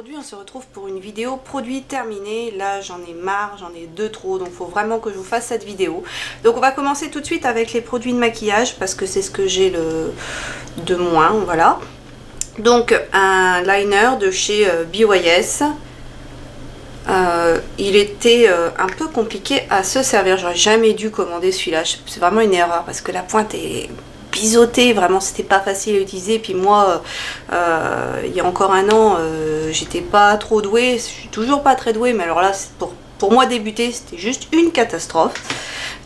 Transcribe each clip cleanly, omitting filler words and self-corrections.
aujourd'hui on se retrouve pour une vidéo produit terminé. Là j'en ai marre, j'en ai deux trop, donc il faut vraiment que je vous fasse cette vidéo. Donc on va commencer tout de suite avec les produits de maquillage parce que c'est ce que j'ai de moins, voilà. Donc un liner de chez BYS. Il était un peu compliqué à se servir, j'aurais jamais dû commander celui-là, c'est vraiment une erreur parce que la pointe est biseauté, vraiment c'était pas facile à utiliser. Puis moi il y a encore un an j'étais pas trop douée, je suis toujours pas très douée, mais alors là pour moi débuter c'était juste une catastrophe.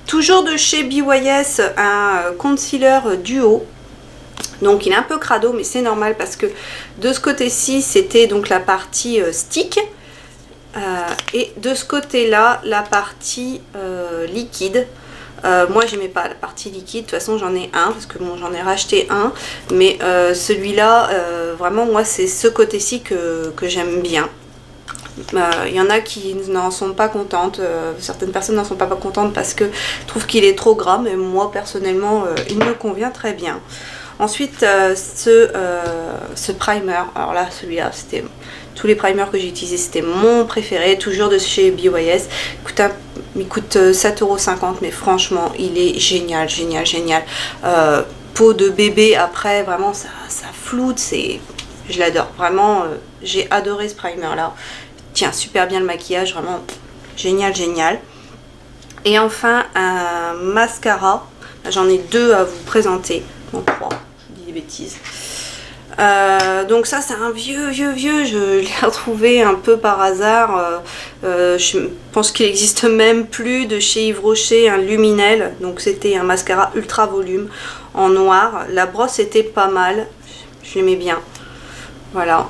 Toujours de chez BYS, un concealer duo. Donc il est un peu crado mais c'est normal parce que de ce côté-ci c'était donc la partie stick et de ce côté là la partie liquide. Moi j'aimais pas la partie liquide, de toute façon j'en ai un parce que bon j'en ai racheté un, mais celui-là vraiment moi c'est ce côté-ci que j'aime bien. Il y en a qui n'en sont pas contentes, certaines personnes n'en sont pas contentes parce que trouvent qu'il est trop gras, mais moi personnellement il me convient très bien. Ensuite ce primer, alors là celui-là c'était tous les primers que j'ai utilisés, c'était mon préféré, toujours de chez BYS. Il coûte 7,50 €, mais franchement il est génial, génial, génial. Peau de bébé après, vraiment ça floute, je l'adore, vraiment j'ai adoré ce primer là. Tiens super bien le maquillage, vraiment génial, génial. Et enfin un mascara, j'en ai deux à vous présenter, non trois, je dis des bêtises. Donc ça c'est un vieux, je l'ai retrouvé un peu par hasard, je pense qu'il n'existe même plus, de chez Yves Rocher, un Luminel. Donc c'était un mascara ultra volume en noir, la brosse était pas mal, je l'aimais bien, voilà.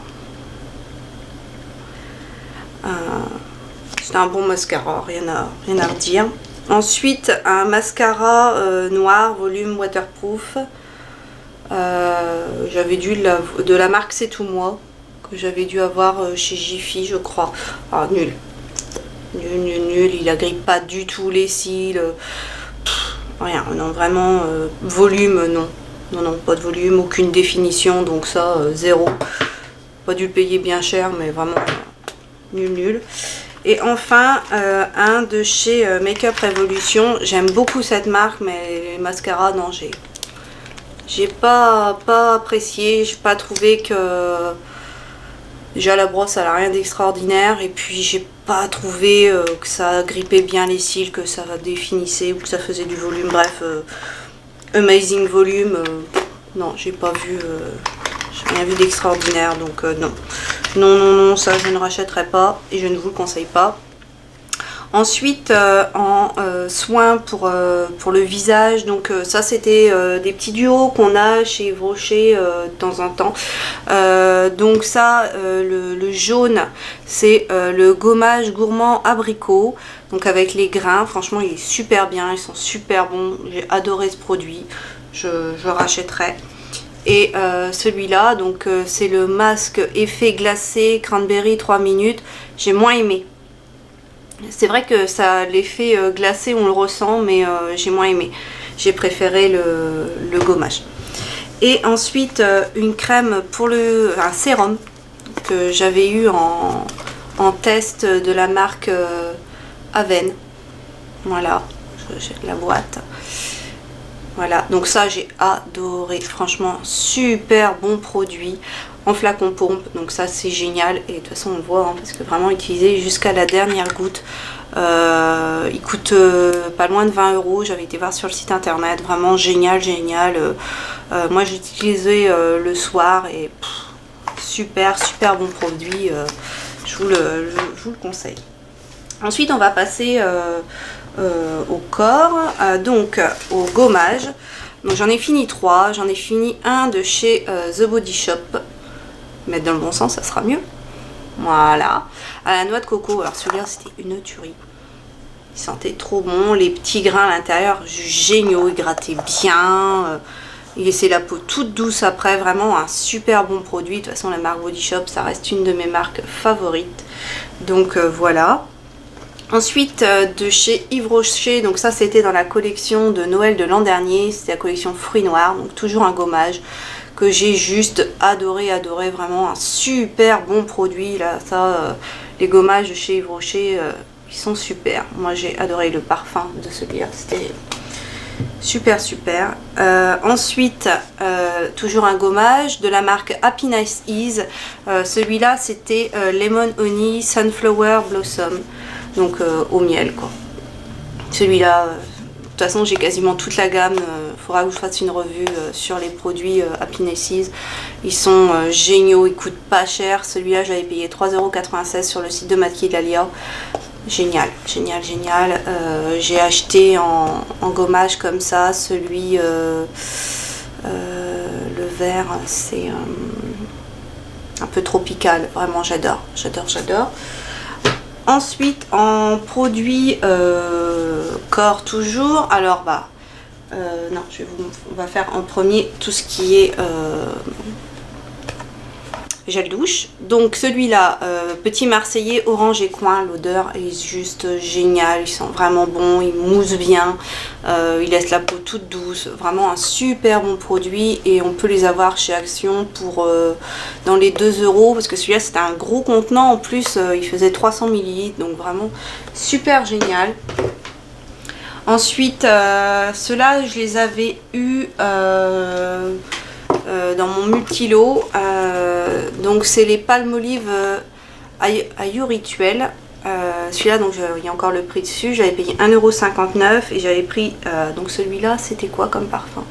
C'est un bon mascara, rien à redire. Ensuite un mascara noir volume waterproof. J'avais dû de la marque C'est Tout Moi, que j'avais dû avoir chez Jiffy je crois. Ah nul, il agrippe pas du tout les cils, rien, non vraiment volume non, pas de volume, aucune définition, donc ça zéro, pas dû le payer bien cher, mais vraiment nul. Et enfin un de chez Make Up Revolution, j'aime beaucoup cette marque, mais les mascaras non, j'ai pas apprécié, j'ai pas trouvé que déjà la brosse elle a rien d'extraordinaire, et puis j'ai pas trouvé que ça grippait bien les cils, que ça définissait ou que ça faisait du volume, bref amazing volume, non j'ai pas vu, j'ai rien vu d'extraordinaire, donc non, ça je ne rachèterai pas et je ne vous le conseille pas. Ensuite en soins pour le visage, donc ça c'était des petits duos qu'on a chez Yves Rocher de temps en temps. Donc ça le jaune c'est le gommage gourmand abricot, donc avec les grains, franchement il est super bien, ils sont super bons, j'ai adoré ce produit, je rachèterai. Et celui-là donc c'est le masque effet glacé cranberry 3 minutes, j'ai moins aimé. C'est vrai que ça, l'effet glacé on le ressent, mais j'ai moins aimé, j'ai préféré le gommage. Et ensuite une crème pour un sérum que j'avais eu en test de la marque Aven, voilà, j'ai la boîte. Voilà, donc ça j'ai adoré, franchement super bon produit en flacon pompe, donc ça c'est génial. Et de toute façon on le voit hein, parce que vraiment utilisé jusqu'à la dernière goutte. Il coûte pas loin de 20 €, j'avais été voir sur le site internet, vraiment génial. Moi j'ai utilisé le soir et super bon produit, je vous le conseille. Ensuite on va passer au corps, donc au gommage. Donc j'en ai fini 3, j'en ai fini un de chez The Body Shop, mettre dans le bon sens ça sera mieux, voilà, à la noix de coco. Alors celui-là c'était une tuerie, il sentait trop bon, les petits grains à l'intérieur géniaux, il grattait bien, il laissait la peau toute douce après, vraiment un super bon produit. De toute façon la marque Body Shop ça reste une de mes marques favorites, donc voilà. Ensuite de chez Yves Rocher, donc ça c'était dans la collection de Noël de l'an dernier, c'était la collection fruits noirs, donc toujours un gommage que j'ai juste adoré, vraiment un super bon produit là, ça, les gommages de chez Yves Rocher, ils sont super. Moi j'ai adoré le parfum de celui-là, c'était super. Ensuite, toujours un gommage de la marque Happiness Ease. Celui-là c'était Lemon Honey Sunflower Blossom, donc au miel quoi. Celui-là, de toute façon j'ai quasiment toute la gamme. Faudra que je fasse une revue sur les produits Happiness Ease. Ils sont géniaux, ils coûtent pas cher. Celui-là j'avais payé 3,96 € sur le site de Maquilleria. Génial. J'ai acheté en gommage comme ça, celui le vert, c'est un peu tropical, vraiment j'adore. Ensuite en produit corps toujours, alors non, on va faire en premier tout ce qui est gel douche. Donc celui-là, petit marseillais orange et coin, l'odeur est juste géniale, il sent vraiment bon, il mousse bien, il laisse la peau toute douce, vraiment un super bon produit et on peut les avoir chez Action pour dans les 2 €, parce que celui-là c'était un gros contenant en plus, il faisait 300 ml, donc vraiment super génial. Ensuite, ceux-là je les avais eus dans mon multilo, donc c'est les Palmolive Ayu Rituel. Celui-là, donc il y a encore le prix dessus, j'avais payé 1,59 € et j'avais pris donc celui-là, c'était quoi comme parfum,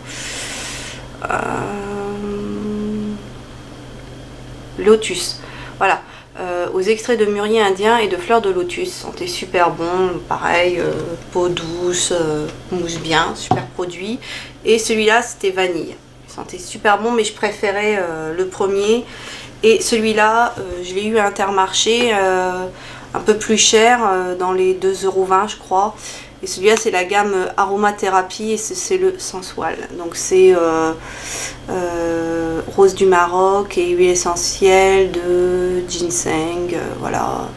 Lotus, voilà, aux extraits de mûrier indien et de fleurs de lotus, sentait super bon, pareil, peau douce, mousse bien, super produit. Et celui-là c'était vanille, sentait super bon, mais je préférais le premier. Et celui-là, je l'ai eu à Intermarché, un peu plus cher, dans les 2,20 € je crois. Et celui-là c'est la gamme aromathérapie et c'est le sensual. Donc c'est rose du Maroc et huile essentielle de ginseng, voilà.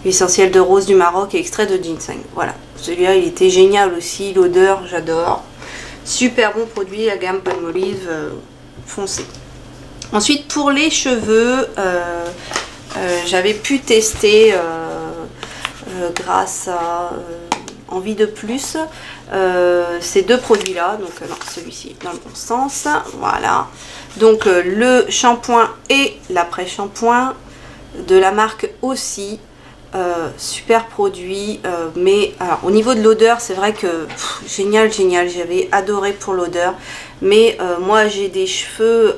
Huile essentielle de rose du Maroc et extrait de ginseng, voilà. Celui-là il était génial aussi, l'odeur j'adore. Super bon produit, la gamme Palmolive, foncé. Ensuite pour les cheveux, j'avais pu tester grâce à Envie de Plus ces deux produits là, donc non, celui-ci dans le bon sens, voilà. Donc le shampoing et l'après-shampoing de la marque aussi. Super produit, mais alors, au niveau de l'odeur c'est vrai que génial, j'avais adoré pour l'odeur, mais moi j'ai des cheveux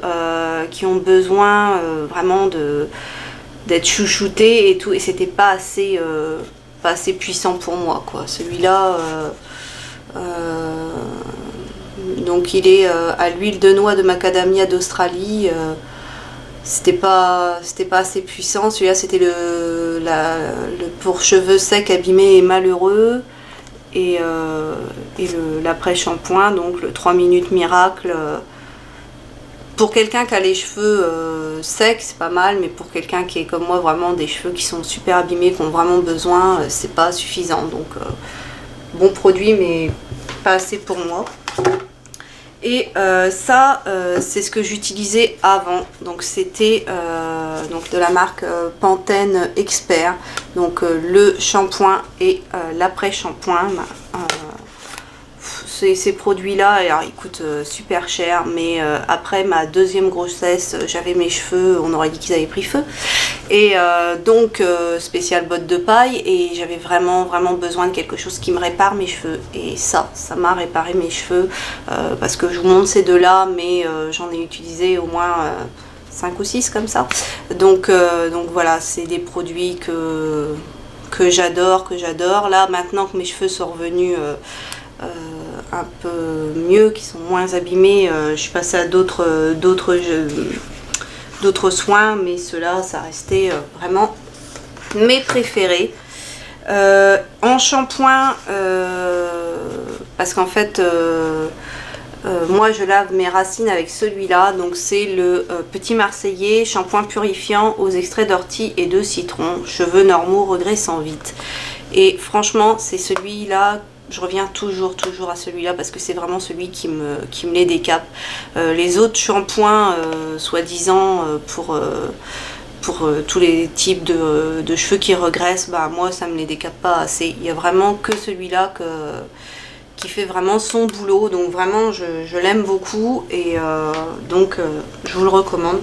qui ont besoin vraiment d'être chouchoutés et tout, et c'était pas assez puissant pour moi quoi. Celui-là donc il est à l'huile de noix de macadamia d'Australie. C'était pas assez puissant. Celui-là c'était le pour cheveux secs, abîmés et malheureux, et l'après shampoing, donc le 3 minutes miracle. Pour quelqu'un qui a les cheveux secs c'est pas mal, mais pour quelqu'un qui est comme moi, vraiment des cheveux qui sont super abîmés, qui ont vraiment besoin, c'est pas suffisant. Donc bon produit mais pas assez pour moi. Et ça, c'est ce que j'utilisais avant. Donc c'était donc de la marque Pantene Expert. Donc le shampoing et l'après-shampoing. Ces produits-là, alors ils coûtent super cher, mais après ma deuxième grossesse, j'avais mes cheveux, on aurait dit qu'ils avaient pris feu. Et donc spécial botte de paille, et j'avais vraiment besoin de quelque chose qui me répare mes cheveux. Et ça m'a réparé mes cheveux, parce que je vous montre ces deux-là, mais j'en ai utilisé au moins 5 ou 6 comme ça. Donc voilà, c'est des produits que j'adore. Là, maintenant que mes cheveux sont revenus un peu mieux, qui sont moins abîmés, je suis passée à d'autres soins, mais ceux-là ça restait vraiment mes préférés. En shampoing, parce qu'en fait moi je lave mes racines avec celui-là, donc c'est le petit marseillais shampoing purifiant aux extraits d'ortie et de citron, cheveux normaux regraissant vite. Et franchement c'est celui-là Je reviens toujours à celui-là parce que c'est vraiment celui qui me les décape. Les autres shampoings, soi-disant, pour tous les types de cheveux qui regressent, bah moi ça me les décape pas assez. Il y a vraiment que celui-là qui fait vraiment son boulot, donc vraiment je l'aime beaucoup et donc je vous le recommande.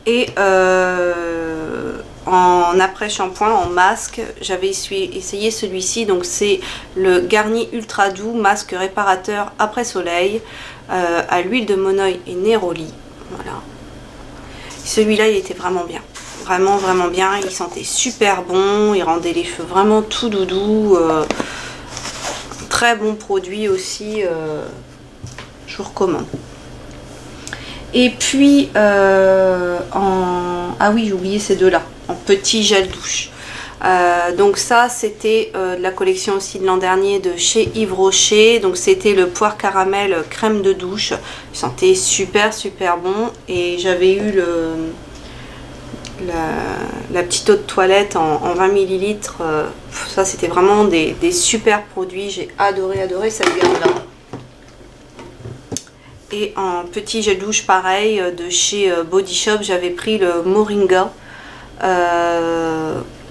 Et en après shampoing, en masque, j'avais essayé celui-ci, donc c'est le Garnier Ultra Doux masque réparateur après soleil à l'huile de monoï et néroli. Voilà. Celui-là, il était vraiment bien. Vraiment bien. Il sentait super bon. Il rendait les cheveux vraiment tout doudou. Très bon produit aussi. Je vous recommande. Et puis, ah oui, j'ai oublié ces deux-là. En petit gel douche. Donc ça, c'était de la collection aussi de l'an dernier de chez Yves Rocher. Donc c'était le poire caramel crème de douche. Il sentait super bon. Et j'avais eu la petite eau de toilette en 20 ml. Ça, c'était vraiment des super produits. J'ai adoré cette gamme-là. Et en petit gel douche pareil de chez Body Shop, j'avais pris le Moringa.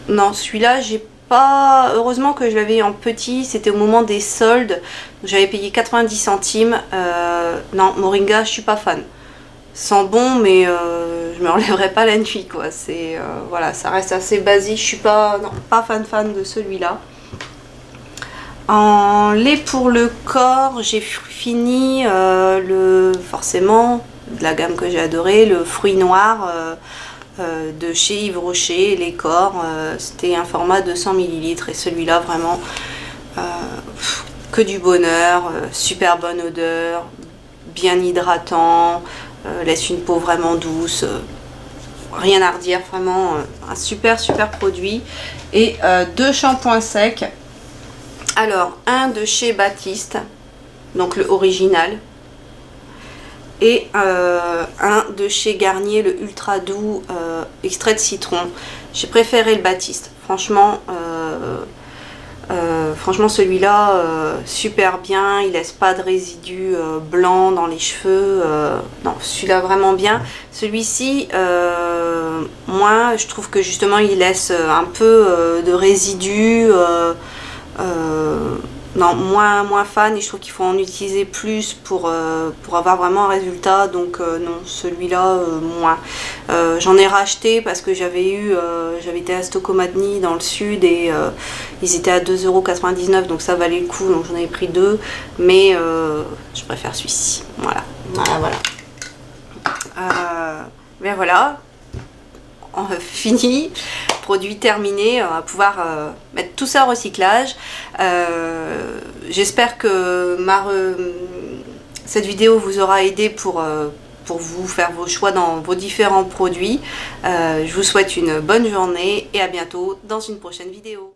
Non, celui-là, j'ai pas... Heureusement que je l'avais en petit, c'était au moment des soldes. J'avais payé 90 centimes. Non, Moringa, je suis pas fan. Sent bon, mais je me relèverai pas la nuit, quoi. C'est voilà, ça reste assez basique. Je suis pas fan de celui-là. En lait pour le corps, j'ai fini forcément de la gamme que j'ai adoré, le fruit noir. De chez Yves Rocher, les corps, c'était un format de 100 ml et celui-là vraiment que du bonheur, super bonne odeur, bien hydratant, laisse une peau vraiment douce, rien à redire, vraiment un super produit. Et deux shampoings secs, alors un de chez Baptiste, donc le original, et un de chez Garnier, le Ultra Doux extrait de citron. J'ai préféré le Baptiste, franchement celui-là super bien, il laisse pas de résidus blancs dans les cheveux, non, celui-là vraiment bien. Celui-ci moi je trouve que justement il laisse un peu de résidus, non, moins fan, et je trouve qu'il faut en utiliser plus pour avoir vraiment un résultat. Donc non, celui-là moins. J'en ai racheté parce que j'avais été à Stocomadni dans le sud et ils étaient à 2,99 €, donc ça valait le coup, donc j'en avais pris deux, mais je préfère celui-ci. Voilà. Ben voilà, fini, produit terminé, on va pouvoir mettre tout ça au recyclage. J'espère que cette vidéo vous aura aidé pour vous faire vos choix dans vos différents produits. Je vous souhaite une bonne journée et à bientôt dans une prochaine vidéo.